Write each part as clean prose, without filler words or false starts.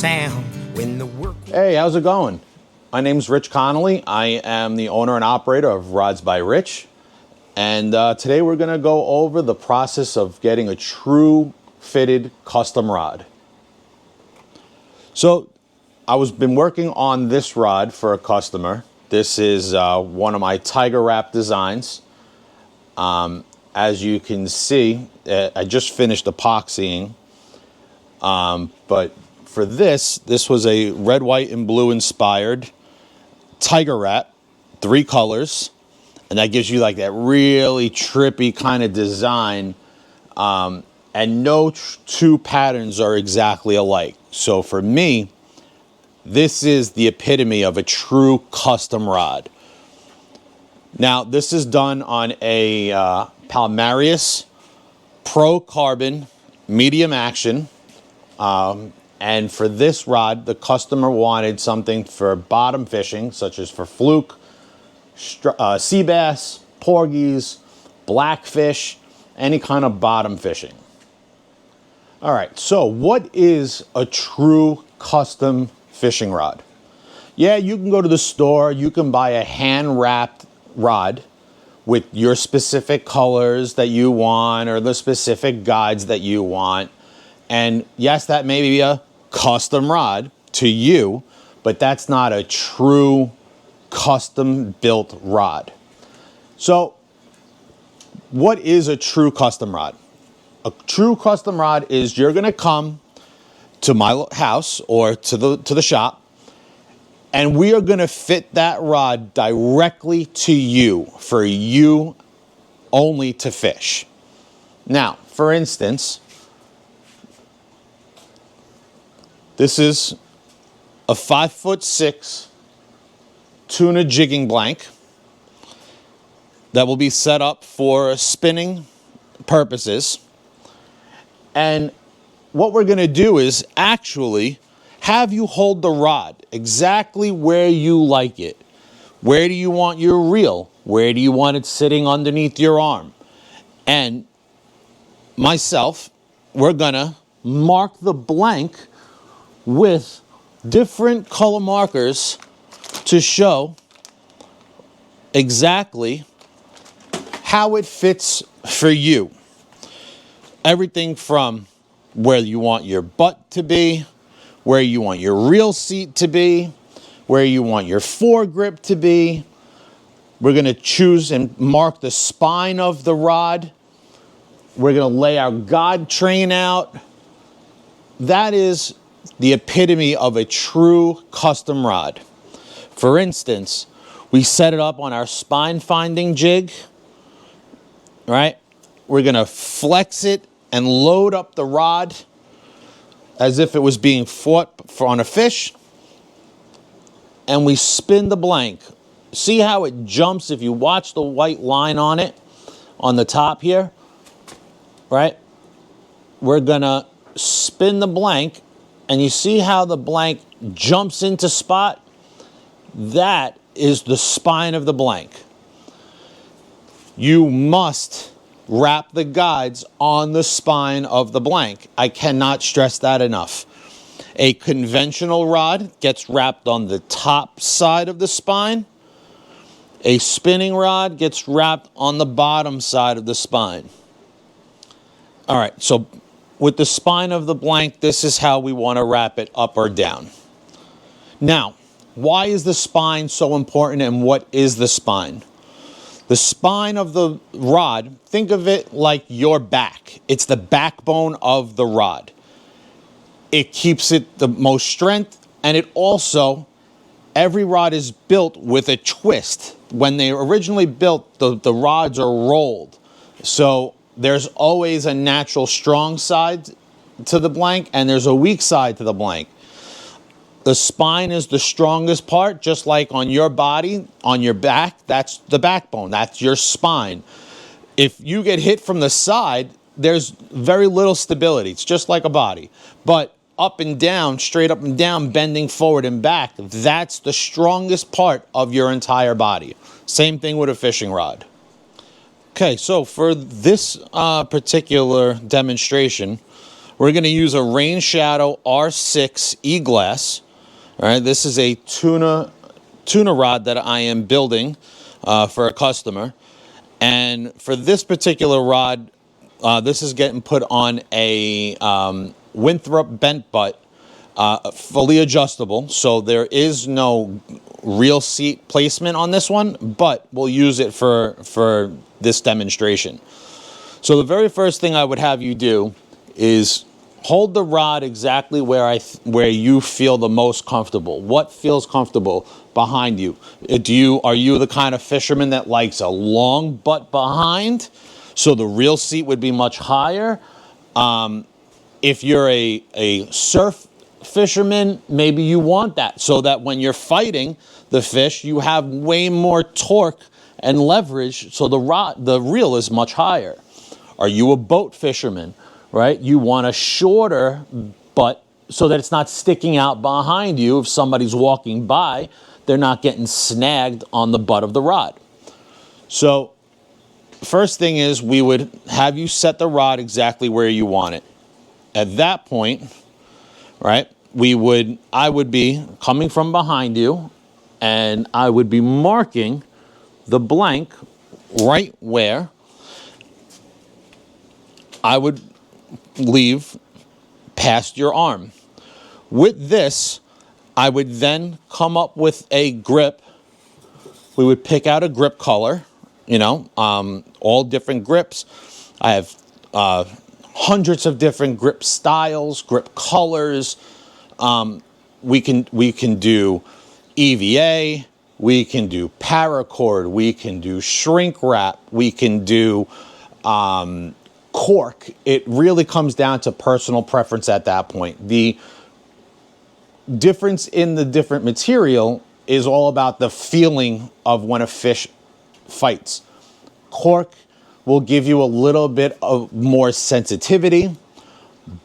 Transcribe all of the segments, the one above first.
sound when the work. Hey, how's it going? My name's Rich Connolly. I am the owner and operator of Rods by Rich. And today we're going to go over the process of getting a true fitted custom rod. So I've been working on this rod for a customer. This is one of my Tiger Wrap designs. As you can see, I just finished epoxying. But for this was a red, white, and blue inspired Tiger Wrap, 3 colors. And that gives you like that really trippy kind of design. And no two patterns are exactly alike. So for me, this is the epitome of a true custom rod. Now, this is done on a Palmarius Pro Carbon medium action. And for this rod, the customer wanted something for bottom fishing, such as for fluke, sea bass, porgies, blackfish, any kind of bottom fishing. All right, so what is a true custom fishing rod? Yeah, you can go to the store, you can buy a hand-wrapped rod with your specific colors that you want or the specific guides that you want. And yes, that may be a custom rod to you, but that's not a true custom built rod. So what is a true custom rod? A true custom rod is you're going to come to my house or to the shop, and we are going to fit that rod directly to you for you only to fish. Now, for instance, this is a 5'6" tuna jigging blank that will be set up for spinning purposes. And what we're going to do is actually have you hold the rod exactly where you like it. Where do you want your reel? Where do you want it sitting underneath your arm? And myself, we're going to mark the blank with different color markers to show exactly how it fits for you. Everything from where you want your butt to be, where you want your reel seat to be, where you want your foregrip to be. We're going to choose and mark the spine of the rod. We're going to lay our guide train out. That is the epitome of a true custom rod. For instance, we set it up on our spine finding jig, right? We're going to flex it and load up the rod as if it was being fought on a fish. And we spin the blank. See how it jumps if you watch the white line on it on the top here, right? We're going to spin the blank, and you see how the blank jumps into spot? That is the spine of the blank. You must wrap the guides on the spine of the blank. I cannot stress that enough. A conventional rod gets wrapped on the top side of the spine. A spinning rod gets wrapped on the bottom side of the spine. All right, so with the spine of the blank, this is how we want to wrap it up or down. Now, why is the spine so important, and what is the spine? The spine of the rod, think of it like your back. It's the backbone of the rod. It keeps it the most strength, and it also, every rod is built with a twist. When they originally built, the rods are rolled. So there's always a natural strong side to the blank, and there's a weak side to the blank. The spine is the strongest part, just like on your body, on your back, that's the backbone, that's your spine. If you get hit from the side, there's very little stability. It's just like a body. But up and down, straight up and down, bending forward and back, that's the strongest part of your entire body. Same thing with a fishing rod. Okay, so for this particular demonstration, We're going to use a Rain Shadow R6 E-glass. All right, this is a tuna rod that I am building for a customer. And for this particular rod, this is getting put on a Winthrop bent butt, fully adjustable. So there is no real seat placement on this one, but we'll use it for this demonstration. So the very first thing I would have you do is hold the rod exactly where you feel the most comfortable. What feels comfortable behind you? Are you the kind of fisherman that likes a long butt behind, so the reel seat would be much higher? If you're a surf fisherman, maybe you want that, so that when you're fighting the fish, you have way more torque and leverage, so the reel is much higher. Are you a boat fisherman, right? You want a shorter butt so that it's not sticking out behind you. If somebody's walking by, they're not getting snagged on the butt of the rod. So first thing is, we would have you set the rod exactly where you want it. At that point, right, I would be coming from behind you, and I would be marking the blank right where I would leave past your arm. With this, I would then come up with a grip. We would pick out a grip color, all different grips. I have hundreds of different grip styles, grip colors. We can do EVA, we can do paracord, we can do shrink wrap, we can do cork. It really comes down to personal preference at that point. The difference in the different material is all about the feeling of when a fish fights. Cork will give you a little bit of more sensitivity,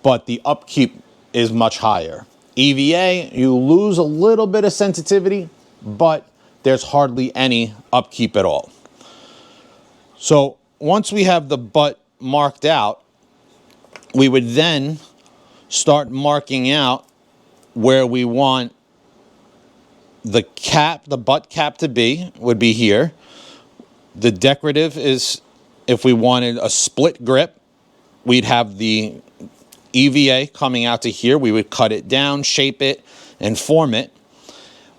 but the upkeep is much higher. EVA, you lose a little bit of sensitivity, but there's hardly any upkeep at all. So once we have the butt marked out, we would then start marking out where we want the butt cap to be, would be here. The decorative is, if we wanted a split grip, we'd have the EVA coming out to here. We would cut it down, shape it, and form it.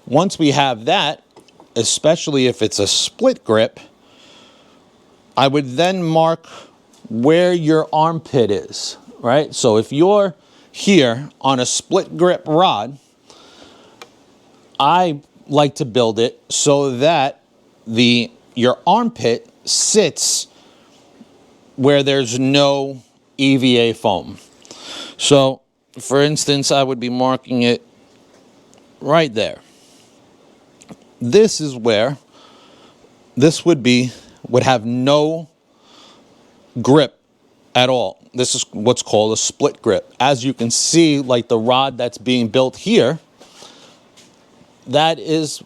Once we have that, especially if it's a split grip, I would then mark where your armpit is, right? So if you're here on a split grip rod, I like to build it so that your armpit sits where there's no EVA foam. So, for instance, I would be marking it right there. This is where this would have no grip at all. This is what's called a split grip. As you can see, like the rod that's being built here, that is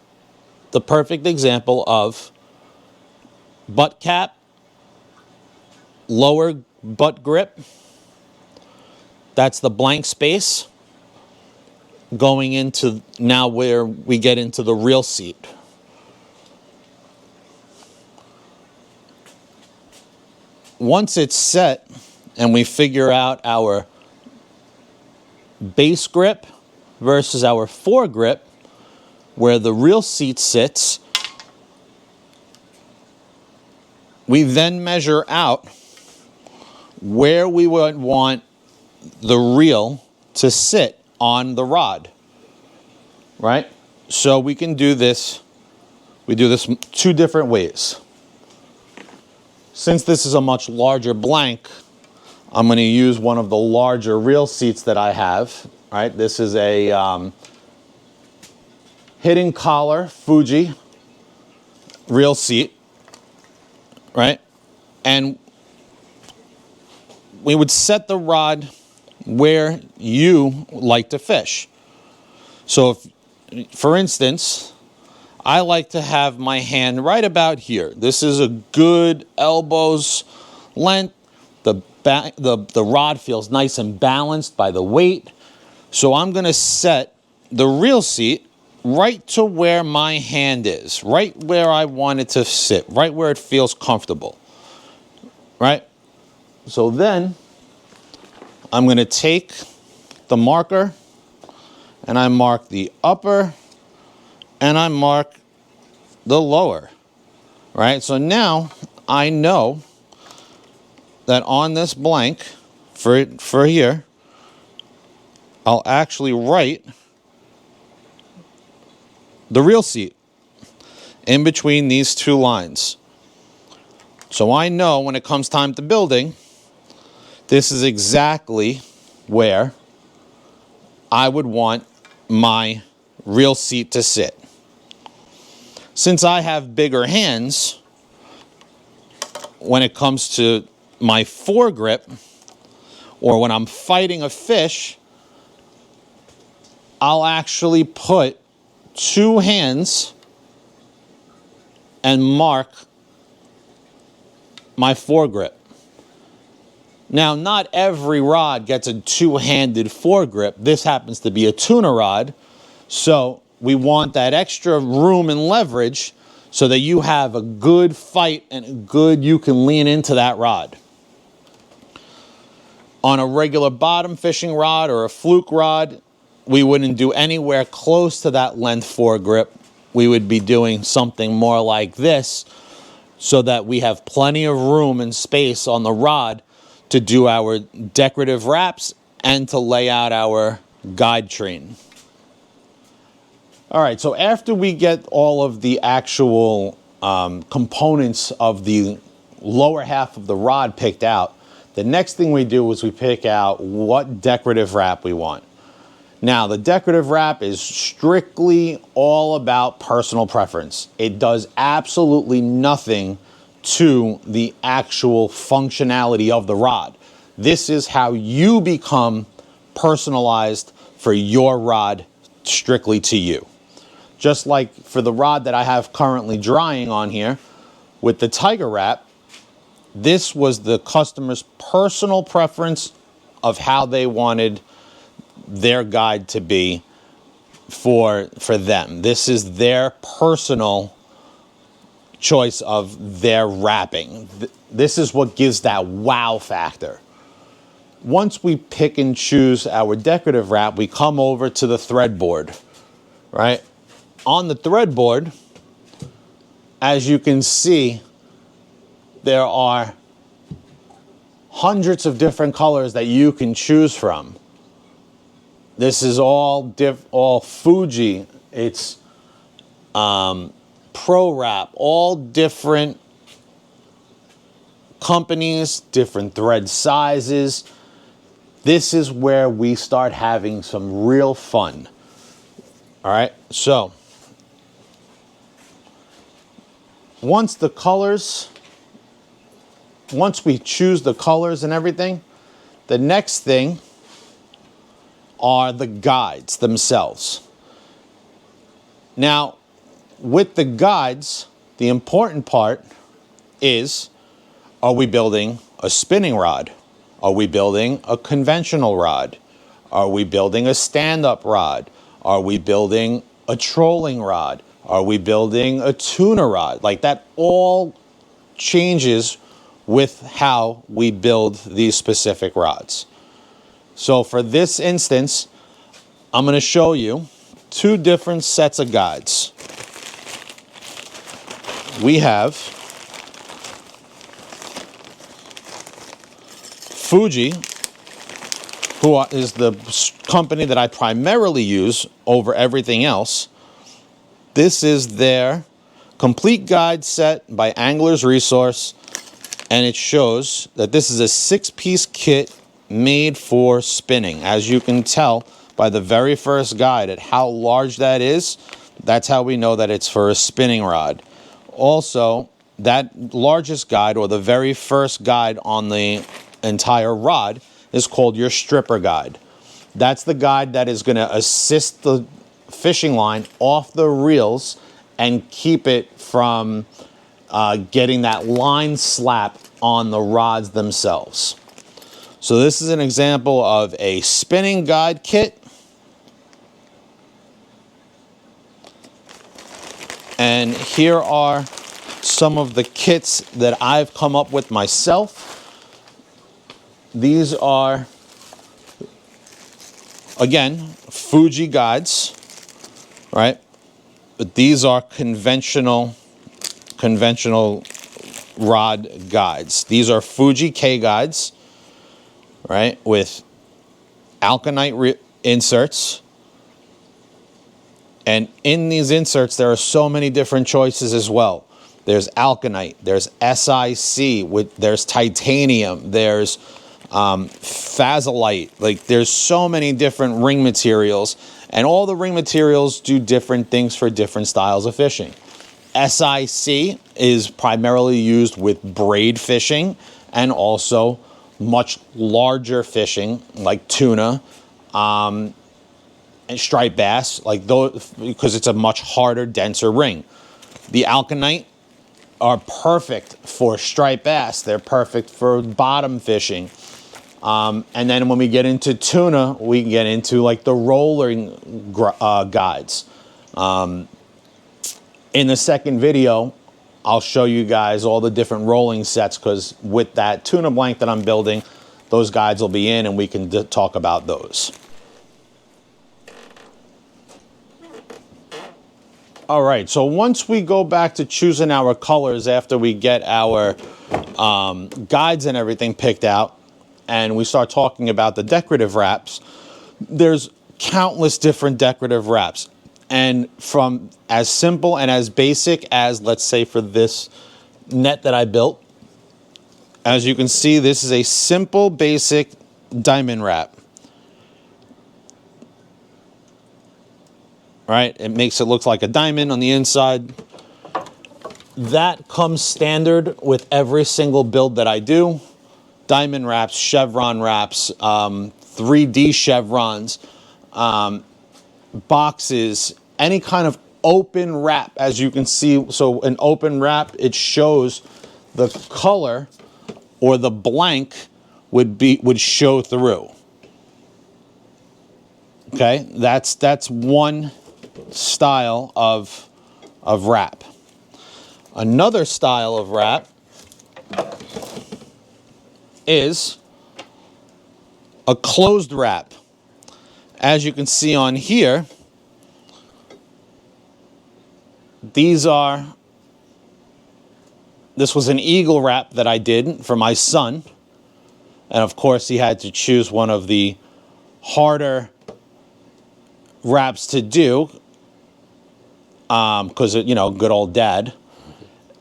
the perfect example of butt cap, lower butt grip. That's the blank space going into now where we get into the reel seat. Once it's set and we figure out our base grip versus our foregrip, where the reel seat sits, we then measure out where we would want the reel to sit on the rod, right? So we can do this, we do this two different ways. Since this is a much larger blank, I'm going to use one of the larger reel seats that I have, right? This is a hidden collar Fuji reel seat, right? And we would set the rod where you like to fish. So if, for instance, I like to have my hand right about here. This is a good elbow's length. The the rod feels nice and balanced by the weight. So I'm going to set the reel seat right to where my hand is, right where I want it to sit, right where it feels comfortable, right? So then I'm going to take the marker and I mark the upper and I mark the lower, right? So now I know that on this blank for here, I'll actually write the reel seat in between these two lines. So I know when it comes time to building, this is exactly where I would want my reel seat to sit. Since I have bigger hands, when it comes to my foregrip, or when I'm fighting a fish, I'll actually put two hands and mark my foregrip. Now, not every rod gets a two-handed foregrip. This happens to be a tuna rod, so we want that extra room and leverage so that you have a good fight and you can lean into that rod. On a regular bottom fishing rod or a fluke rod, we wouldn't do anywhere close to that length foregrip. We would be doing something more like this so that we have plenty of room and space on the rod to do our decorative wraps and to lay out our guide train. All right, so after we get all of the actual components of the lower half of the rod picked out, the next thing we do is we pick out what decorative wrap we want. Now, the decorative wrap is strictly all about personal preference. It does absolutely nothing to the actual functionality of the rod. This is how you become personalized for your rod, strictly to you. Just like for the rod that I have currently drying on here with the Tiger Wrap, this was the customer's personal preference of how they wanted their guide to be for them. This is their personal choice of their wrapping. This is what gives that wow factor. Once we pick and choose our decorative wrap, we come over to the thread board, right? On the thread board, as you can see, there are hundreds of different colors that you can choose from. This is all Fuji. It's Pro Wrap, all different companies, different thread sizes. This is where we start having some real fun. All right, so once we choose the colors and everything, the next thing are the guides themselves. Now, with the guides, the important part is, are we building a spinning rod? Are we building a conventional rod? Are we building a stand-up rod? Are we building a trolling rod? Are we building a tuna rod? Like, that all changes with how we build these specific rods. So for this instance, I'm going to show you two different sets of guides. We have Fuji, who is the company that I primarily use over everything else. This is their complete guide set by Angler's Resource, and it shows that this is a 6-piece kit made for spinning. As you can tell by the very first guide at how large that is, that's how we know that it's for a spinning rod. Also, that largest guide, or the very first guide on the entire rod, is called your stripper guide. That's the guide that is going to assist the fishing line off the reels and keep it from getting that line slap on the rods themselves. So this is an example of a spinning guide kit. And here are some of the kits that I've come up with myself. These are, again, Fuji guides, right? But these are conventional rod guides. These are Fuji K guides, right, with alkanite inserts. And in these inserts, there are so many different choices as well. There's alkanite, there's SiC, there's titanium, there's phazolite. Like, there's so many different ring materials, and all the ring materials do different things for different styles of fishing. SiC is primarily used with braid fishing and also much larger fishing like tuna and striped bass, like those, because it's a much harder, denser ring. The alkanite are perfect for striped bass. They're perfect for bottom fishing. And then when we get into tuna, we can get into like the rolling guides. In the second video, I'll show you guys all the different rolling sets, because with that tuna blank that I'm building, those guides will be in and we can talk about those. All right, so once we go back to choosing our colors after we get our guides and everything picked out, and we start talking about the decorative wraps, there's countless different decorative wraps. And from as simple and as basic as, let's say, for this net that I built, as you can see, this is a simple, basic diamond wrap. Right? It makes it look like a diamond on the inside. That comes standard with every single build that I do. Diamond wraps, chevron wraps, 3D chevrons, boxes, any kind of open wrap, as you can see. So an open wrap, it shows the color, or the blank would show through. Okay, that's one style of wrap. Another style of wrap is a closed wrap. As you can see on here, this was an eagle wrap that I did for my son. And of course he had to choose one of the harder wraps to do, because, you know, good old dad.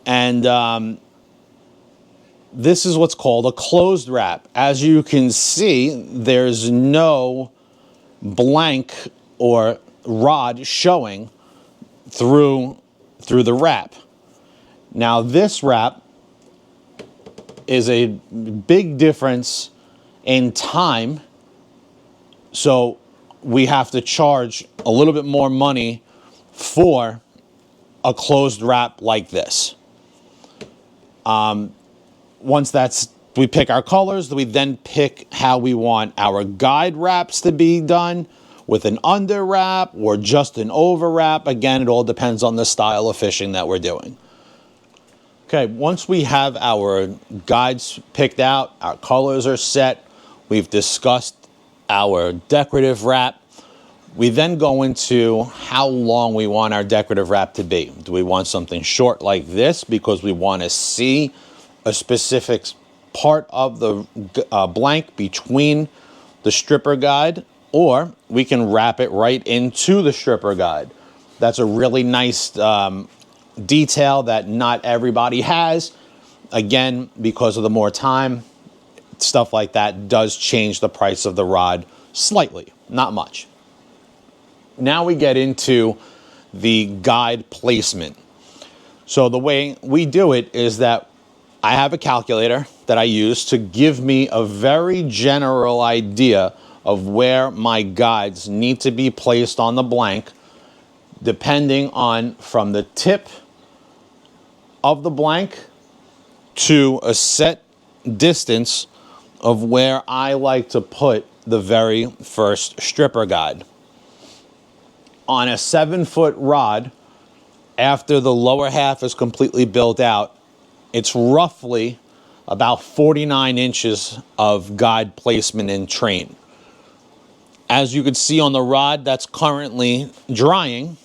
And this is what's called a closed wrap. As you can see, there's no blank or rod showing through the wrap. Now this wrap is a big difference in time, so we have to charge a little bit more money for a closed wrap like this. Once we pick our colors, we then pick how we want our guide wraps to be done, with an under wrap or just an over wrap. Again, it all depends on the style of fishing that we're doing. Okay, once we have our guides picked out, our colors are set, we've discussed our decorative wrap, we then go into how long we want our decorative wrap to be. Do we want something short like this because we want to see a specific part of the blank between the stripper guide, or we can wrap it right into the stripper guide? That's a really nice detail that not everybody has. Again, because of the more time, stuff like that does change the price of the rod slightly, not much. Now we get into the guide placement. So the way we do it is that I have a calculator that I use to give me a very general idea of where my guides need to be placed on the blank, depending on from the tip of the blank to a set distance of where I like to put the very first stripper guide. On a 7-foot rod, after the lower half is completely built out, it's roughly about 49 inches of guide placement and train. As you can see on the rod that's currently drying,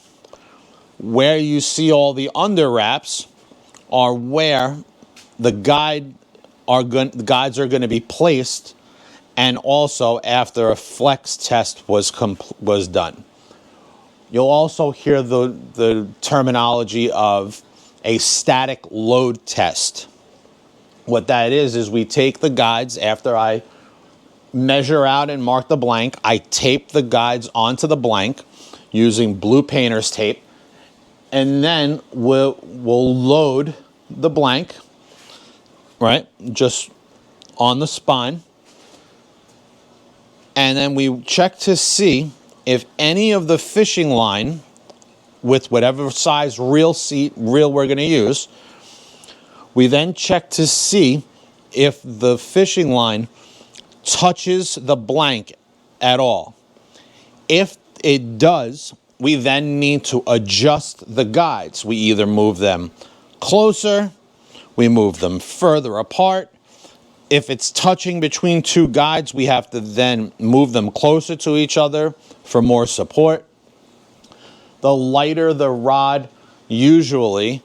where you see all the under wraps are where the guides are going to be placed, and also after a flex test was done. You'll also hear the terminology of a static load test. What that is we take the guides after I measure out and mark the blank. I tape the guides onto the blank using blue painter's tape, and then we'll load the blank, right, just on the spine, and then we check to see if any of the fishing line, with whatever size reel we're going to use, we then check to see if the fishing line touches the blank at all. If it does, we then need to adjust the guides. We either move them closer, we move them further apart. If it's touching between two guides, we have to then move them closer to each other for more support. The lighter the rod, usually,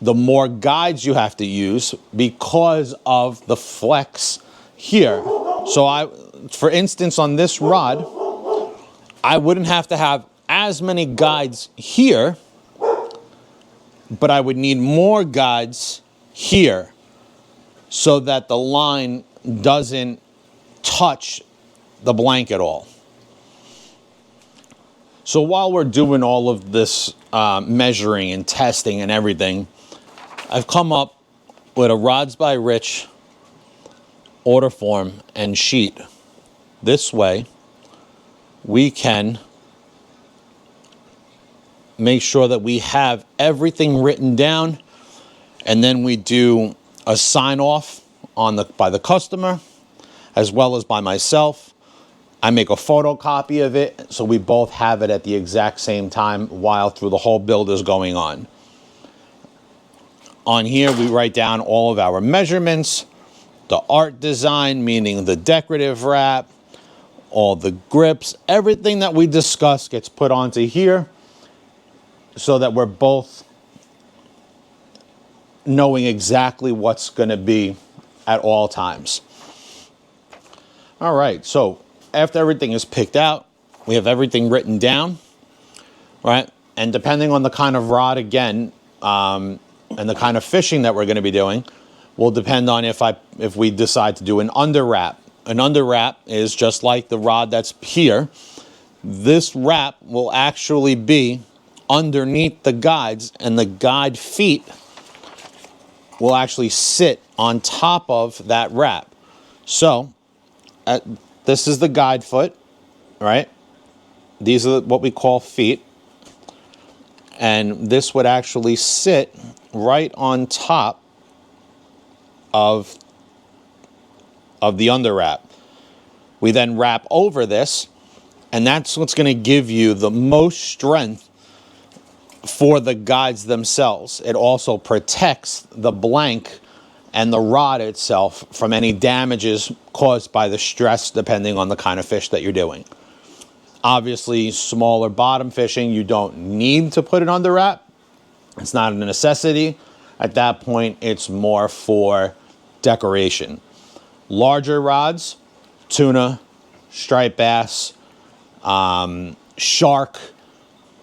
the more guides you have to use because of the flex here. So for instance, on this rod, I wouldn't have to have as many guides here, but I would need more guides here so that the line doesn't touch the blank at all. So while we're doing all of this measuring and testing and everything, I've come up with a Rods by Rich order form and sheet. This way, we can make sure that we have everything written down, and then we do a sign off by the customer as well as by myself. I make a photocopy of it so we both have it at the exact same time while through the whole build is going on. On here we write down all of our measurements, the art design, meaning the decorative wrap, all the grips, everything that we discuss gets put onto here so that we're both knowing exactly what's going to be at all times. All right, so after everything is picked out, we have everything written down, right? And depending on the kind of rod, again, and the kind of fishing that we're going to be doing, will depend on if we decide to do an under wrap. An under wrap is just like the rod that's here. This wrap will actually be underneath the guides, and the guide feet will actually sit on top of that wrap. So this is the guide foot, right? These are what we call feet. And this would actually sit right on top of the under wrap. We then wrap over this, and that's what's going to give you the most strength for the guides themselves. It also protects the blank and the rod itself from any damages caused by the stress, depending on the kind of fish that you're doing. Obviously, smaller bottom fishing, you don't need to put it under wrap. It's not a necessity. At that point, it's more for decoration. Larger rods, tuna, striped bass, shark,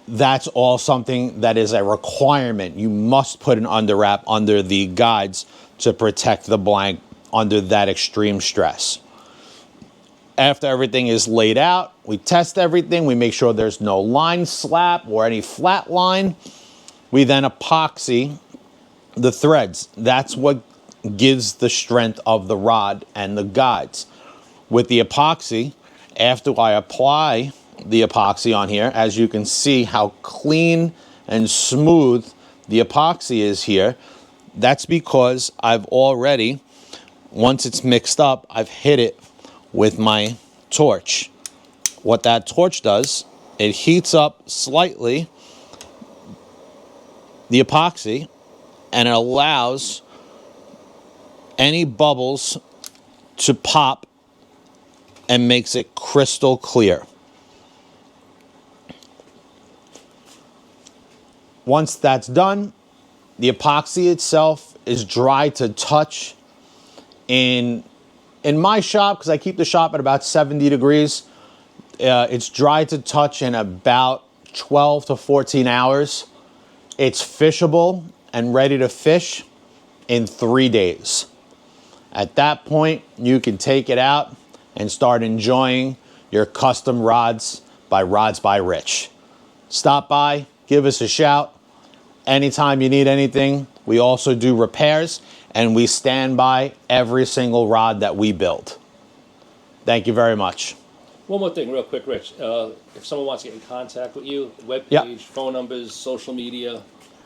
that's all something that is a requirement. You must put an under wrap under the guides to protect the blank under that extreme stress. After everything is laid out, we test everything. We make sure there's no line slap or any flat line. We then epoxy the threads. That's what gives the strength of the rod and the guides. With the epoxy, after I apply the epoxy on here, as you can see how clean and smooth the epoxy is here, that's because I've already once it's mixed up, I've hit it with my torch. What that torch does, it heats up slightly the epoxy, and it allows any bubbles to pop and makes it crystal clear. Once that's done, the epoxy itself is dry to touch. In my shop, because I keep the shop at about 70 degrees, it's dry to touch in about 12 to 14 hours. It's fishable and ready to fish in 3 days. At that point, you can take it out and start enjoying your custom rods by Rich. Stop by, give us a shout. Anytime you need anything, we also do repairs, and we stand by every single rod that we build. Thank you very much. One more thing, real quick, Rich. If someone wants to get in contact with you, webpage, Yep. phone numbers, social media.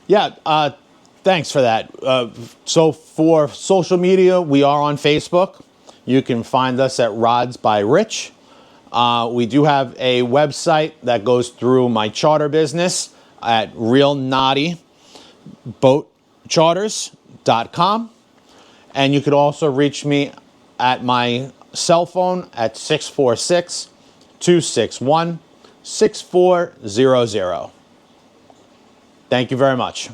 Yeah, thanks for that. So for social media, we are on Facebook. You can find us at Rods by Rich. We do have a website that goes through my charter business at realnaughtyboatcharters.com. And you could also reach me at my cell phone at 646-261-6400. Thank you very much.